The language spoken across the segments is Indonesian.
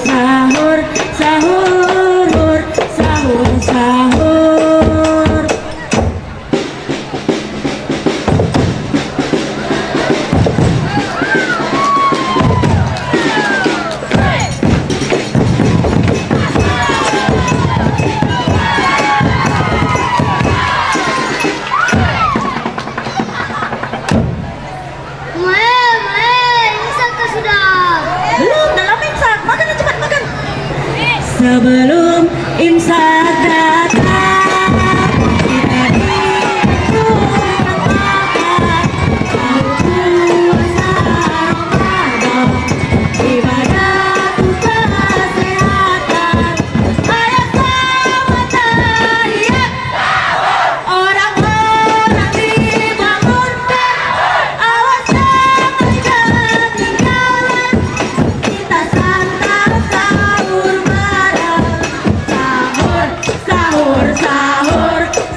sahur, sahur, sahur, sahur. Sebelum imsak datang, kita diingatkan puasa Ramadan, ibadah kesehatan. Ayo sama tahiyat, orang-orang dibangunkan, awas jangan ketinggalan, kita santap sahur. Sahur, sahur,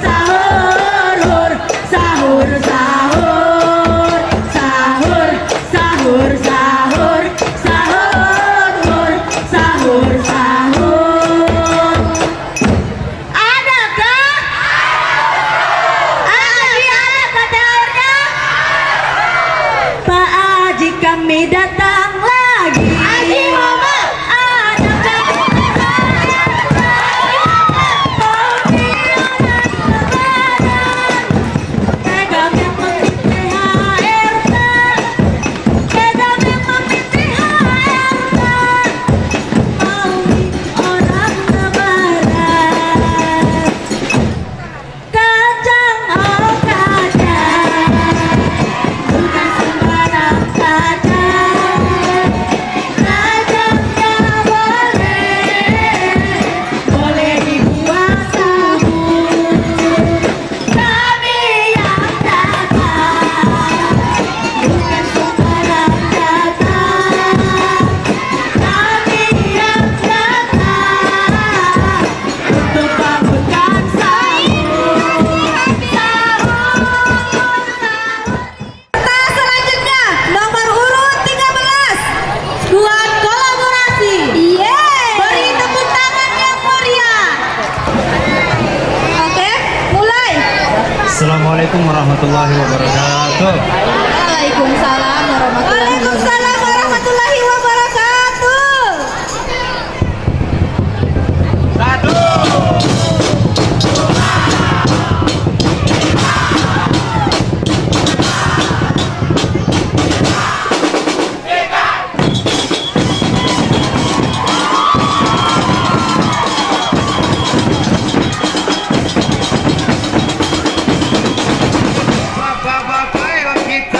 sahur, sahur, sahur, sahur, sahur, sahur, sahur, sahur, sahur. Adakah? Ada sahurnya? Pak Haji kami datang lagi. Haji Mama. Assalamualaikum warahmatullahi wabarakatuh. Waalaikumsalam warahmatullahi wabarakatuh. Satu. Bapak-bapak kita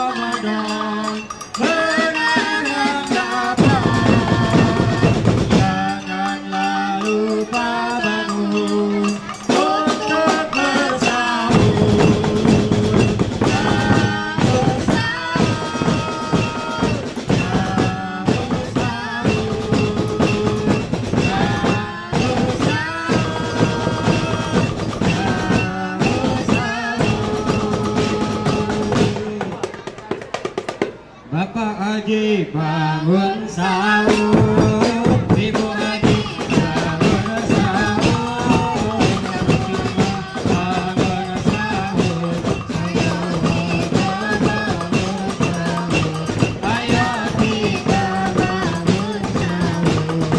Ramadan menanam lapar. Janganlah lupa bangun untuk bersahur. Bapak Haji bangun sahur, Ibu Haji bangun sahur, bangun sahur, ayo kita bangun sahur.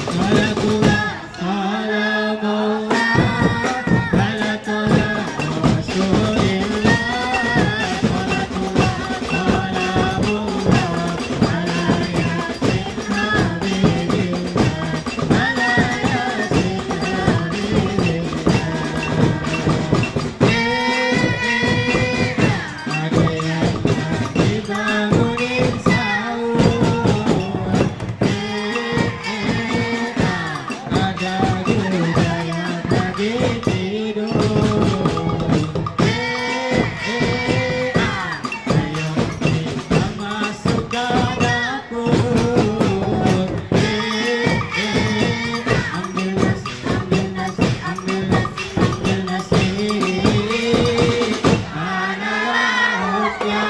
Salatullah, salamullah, ala toha Rasulillah. Salatullah, salamullah, ala yasin habibillah, ala yasin habibillah. Ada yang lagi bangunin sahur. Ada juga yang lagi tidur. Ayo kita masuk ke dapur. Ambil nasi, ambil nasi, ambil nasi, ambil nasi. Mana lauknya?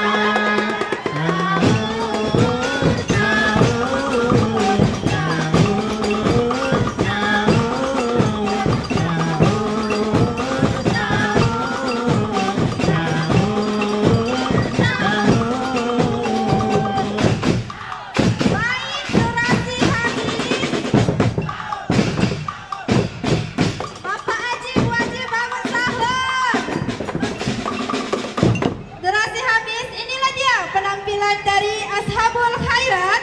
Baik, durasi habis. Bapak Haji, Bu Haji bangun sahur. Durasi habis. Inilah dia penampilan dari Ashabul Khairat.